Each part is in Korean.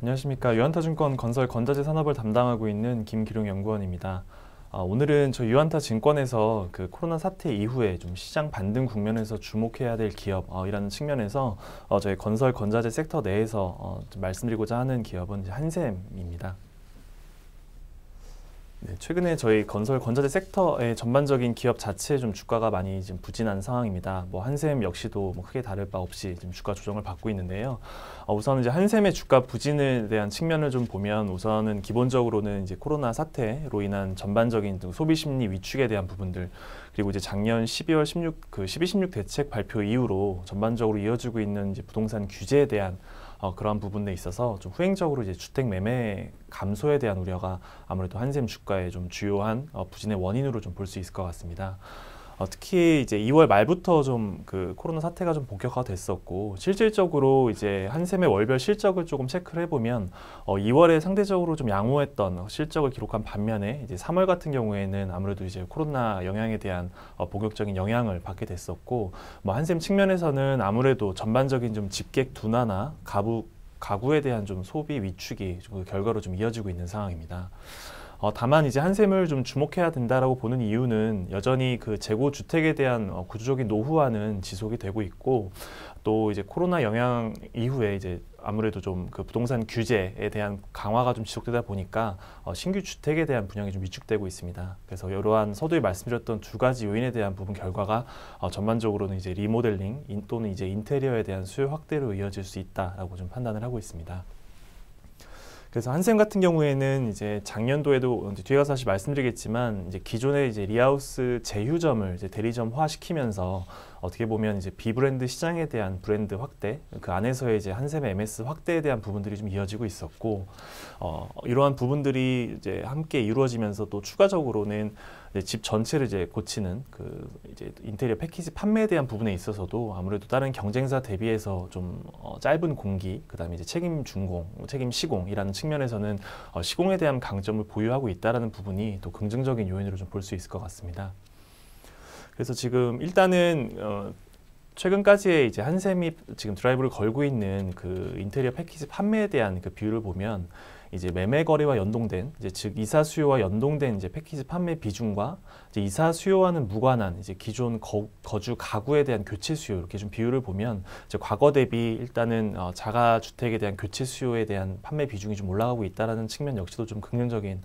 안녕하십니까. 유한타증권 건설 건자재 산업을 담당하고 있는 김기룡 연구원입니다. 오늘은 저희 유한타증권에서 그 코로나 사태 이후에 좀 시장 반등 국면에서 주목해야 될 기업이라는 측면에서 저희 건설 건자재 섹터 내에서 좀 말씀드리고자 하는 기업은 이제 한샘입니다. 네, 최근에 저희 건설 건자재 섹터의 전반적인 기업 자체의 좀 주가가 많이 좀 부진한 상황입니다. 한샘 역시도 크게 다를 바 없이 지금 주가 조정을 받고 있는데요. 우선 이제 한샘의 주가 부진에 대한 측면을 좀 보면 우선은 기본적으로는 이제 코로나 사태로 인한 전반적인 소비 심리 위축에 대한 부분들, 그리고 이제 작년 12월 16 대책 발표 이후로 전반적으로 이어지고 있는 이제 부동산 규제에 대한 그러한 부분에 있어서 좀 후행적으로 이제 주택 매매 감소에 대한 우려가 아무래도 한샘 주가의 좀 주요한 부진의 원인으로 좀 볼 수 있을 것 같습니다. 특히 이제 2월 말부터 좀 그 코로나 사태가 좀 본격화가 됐었고, 실질적으로 이제 한샘의 월별 실적을 조금 체크를 해보면 2월에 상대적으로 좀 양호했던 실적을 기록한 반면에 이제 3월 같은 경우에는 아무래도 이제 코로나 영향에 대한 본격적인 영향을 받게 됐었고, 한샘 측면에서는 아무래도 전반적인 좀 집객 둔화나 가구에 대한 좀 소비 위축이 좀 결과로 좀 이어지고 있는 상황입니다. 다만 이제 한샘을 좀 주목해야 된다라고 보는 이유는 여전히 그 재고 주택에 대한 구조적인 노후화는 지속이 되고 있고, 또 이제 코로나 영향 이후에 이제 아무래도 좀 그 부동산 규제에 대한 강화가 좀 지속되다 보니까 신규 주택에 대한 분양이 좀 위축되고 있습니다. 그래서 이러한 서두에 말씀드렸던 두 가지 요인에 대한 부분 결과가 전반적으로는 이제 리모델링 또는 이제 인테리어에 대한 수요 확대로 이어질 수 있다라고 좀 판단을 하고 있습니다. 그래서 한샘 같은 경우에는 이제 작년도에도 이제 뒤에 가서 다시 말씀드리겠지만 이제 기존의 이제 리하우스 제휴점을 이제 대리점화 시키면서 어떻게 보면 이제 비브랜드 시장에 대한 브랜드 확대, 그 안에서의 이제 한샘의 MS 확대에 대한 부분들이 좀 이어지고 있었고, 이러한 부분들이 이제 함께 이루어지면서 또 추가적으로는 집 전체를 이제 고치는 그 이제 인테리어 패키지 판매에 대한 부분에 있어서도 아무래도 다른 경쟁사 대비해서 좀 짧은 공기, 그다음에 이제 책임 준공, 책임 시공이라는 측면에서는 시공에 대한 강점을 보유하고 있다라는 부분이 또 긍정적인 요인으로 좀 볼 수 있을 것 같습니다. 그래서 지금 일단은 최근까지의 이제 한샘이 지금 드라이브를 걸고 있는 그 인테리어 패키지 판매에 대한 그 비율을 보면 이제 매매 거래와 연동된 즉 이사 수요와 연동된 이제 패키지 판매 비중과 이제 이사 수요와는 무관한 이제 기존 거주 가구에 대한 교체 수요, 이렇게 좀 비율을 보면 이제 과거 대비 일단은 자가 주택에 대한 교체 수요에 대한 판매 비중이 좀 올라가고 있다라는 측면 역시도 좀 긍정적인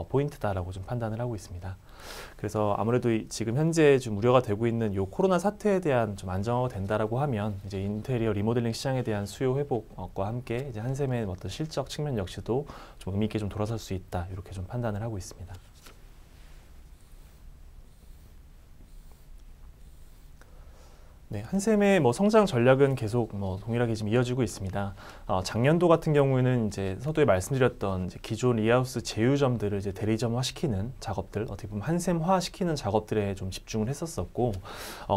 포인트다라고 좀 판단을 하고 있습니다. 그래서 아무래도 지금 현재 좀 우려가 되고 있는 이 코로나 사태에 대한 좀 안정화가 된다라고 하면 이제 인테리어 리모델링 시장에 대한 수요 회복과 함께 이제 한샘의 어떤 실적 측면 역시도 좀 의미 있게 좀 돌아설 수 있다, 이렇게 좀 판단을 하고 있습니다. 네, 한샘의 성장 전략은 계속 동일하게 지금 이어지고 있습니다. 작년도 같은 경우에는 이제 서두에 말씀드렸던 이제 기존 리하우스 제휴점들을 이제 대리점화시키는 작업들, 어떻게 보면 한샘화시키는 작업들에 좀 집중을 했었었고,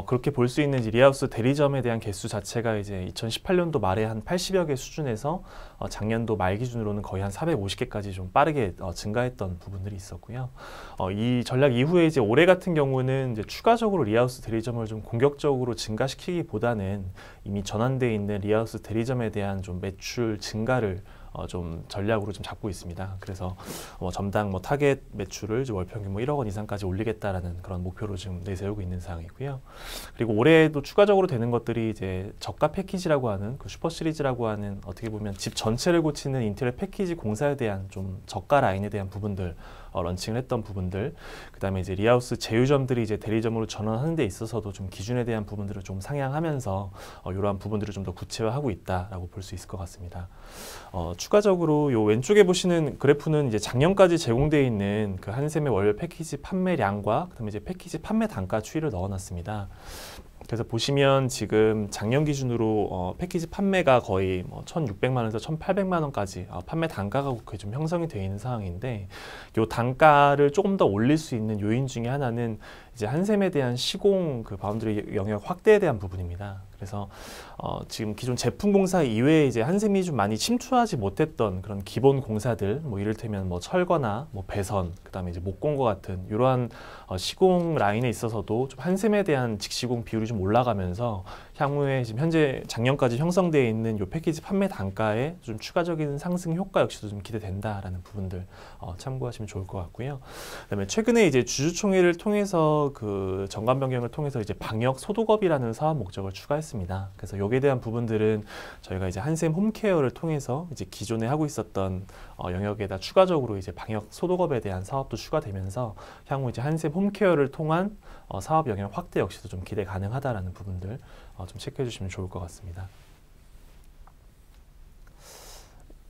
그렇게 볼 수 있는 이제 리하우스 대리점에 대한 개수 자체가 이제 2018년도 말에 한 80여 개 수준에서 작년도 말 기준으로는 거의 한 450개까지 좀 빠르게 증가했던 부분들이 있었고요. 이 전략 이후에 이제 올해 같은 경우는 이제 추가적으로 리하우스 대리점을 좀 공격적으로 증가시키기보다는 이미 전환되어 있는 리하우스 대리점에 대한 좀 매출 증가를 좀 전략으로 좀 잡고 있습니다. 그래서 점당 타겟 매출을 월 평균 1억 원 이상까지 올리겠다라는 그런 목표로 지금 내세우고 있는 상황이고요. 그리고 올해도 추가적으로 되는 것들이 이제 저가 패키지라고 하는 그 슈퍼 시리즈라고 하는 어떻게 보면 집 전체를 고치는 인테리어 패키지 공사에 대한 좀 저가 라인에 대한 부분들 런칭을 했던 부분들, 그다음에 이제 리하우스 제휴점들이 이제 대리점으로 전환하는 데 있어서도 좀 기준에 대한 부분들을 좀 상향하면서 이러한 부분들을 좀 더 구체화하고 있다라고 볼 수 있을 것 같습니다. 추가적으로 요 왼쪽에 보시는 그래프는 이제 작년까지 제공되어 있는 그 한샘의 월 패키지 판매량과 그다음에 이제 패키지 판매 단가 추이를 넣어놨습니다. 그래서 보시면 지금 작년 기준으로 패키지 판매가 거의 1,600만 원에서 1,800만 원까지 판매 단가가 거의 좀 형성이 되어 있는 상황인데, 이 단가를 조금 더 올릴 수 있는 요인 중에 하나는 이제 한샘에 대한 시공 그 바운드리 영역 확대에 대한 부분입니다. 그래서 지금 기존 제품 공사 이외에 이제 한샘이 좀 많이 침투하지 못했던 그런 기본 공사들, 이를테면 철거나 배선, 그다음에 이제 목공과 같은 이러한 시공 라인에 있어서도 좀 한샘에 대한 직시공 비율이 좀 올라가면서 향후에 지금 현재 작년까지 형성되어 있는 요 패키지 판매 단가에 좀 추가적인 상승 효과 역시도 좀 기대된다라는 부분들 참고하시면 좋을 것 같고요. 그다음에 최근에 이제 주주총회를 통해서 그 정관 변경을 통해서 이제 방역 소독업이라는 사업 목적을 추가했습니다. 그래서 여기에 대한 부분들은 저희가 이제 한샘 홈케어를 통해서 이제 기존에 하고 있었던 영역에다 추가적으로 이제 방역 소독업에 대한 사업도 추가되면서 향후 이제 한샘 홈케어를 통한 사업 영역 확대 역시도 좀 기대 가능하다라는 부분들 좀 체크해 주시면 좋을 것 같습니다.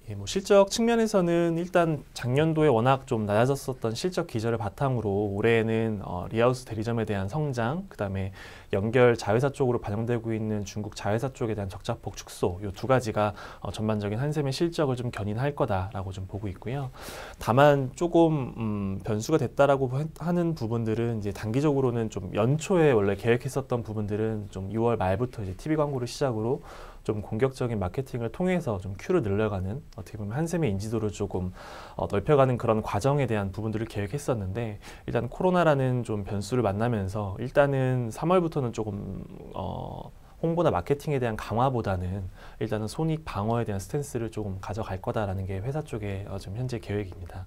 예, 뭐 실적 측면에서는 일단 작년도에 워낙 좀 낮아졌었던 실적 기저를 바탕으로 올해에는 리하우스 대리점에 대한 성장, 그다음에 연결 자회사 쪽으로 반영되고 있는 중국 자회사 쪽에 대한 적자폭 축소, 이 두 가지가 전반적인 한샘의 실적을 좀 견인할 거다라고 좀 보고 있고요. 다만 조금 변수가 됐다라고 하는 부분들은 이제 단기적으로는 좀 연초에 원래 계획했었던 부분들은 좀 6월 말부터 이제 TV 광고를 시작으로 좀 공격적인 마케팅을 통해서 좀 큐를 늘려가는, 어떻게 보면 한샘의 인지도를 조금 넓혀가는 그런 과정에 대한 부분들을 계획했었는데, 일단 코로나라는 좀 변수를 만나면서 일단은 3월부터는 조금 홍보나 마케팅에 대한 강화보다는 일단은 손익 방어에 대한 스탠스를 조금 가져갈 거다라는 게 회사 쪽의 지금 현재 계획입니다.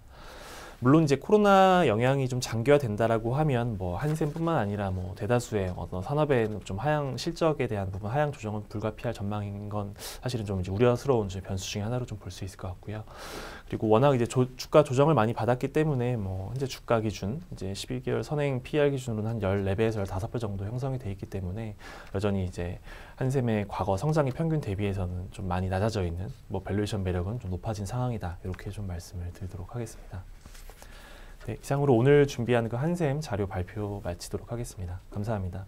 물론 이제 코로나 영향이 좀 장기화된다라고 하면 뭐 한샘뿐만 아니라 뭐 대다수의 어떤 산업의 좀 하향 실적에 대한 부분 하향 조정은 불가피할 전망인 건 사실은 좀 이제 우려스러운 변수 중에 하나로 좀 볼 수 있을 것 같고요. 그리고 워낙 이제 주가 조정을 많이 받았기 때문에 뭐 현재 주가 기준 이제 12개월 선행 PER 기준으로는 한 14배에서 15배 정도 형성이 돼 있기 때문에 여전히 이제 한샘의 과거 성장의 평균 대비해서는 좀 많이 낮아져 있는, 뭐 밸류에이션 매력은 좀 높아진 상황이다, 이렇게 좀 말씀을 드리도록 하겠습니다. 네, 이상으로 오늘 준비한 그 한샘 자료 발표 마치도록 하겠습니다. 감사합니다.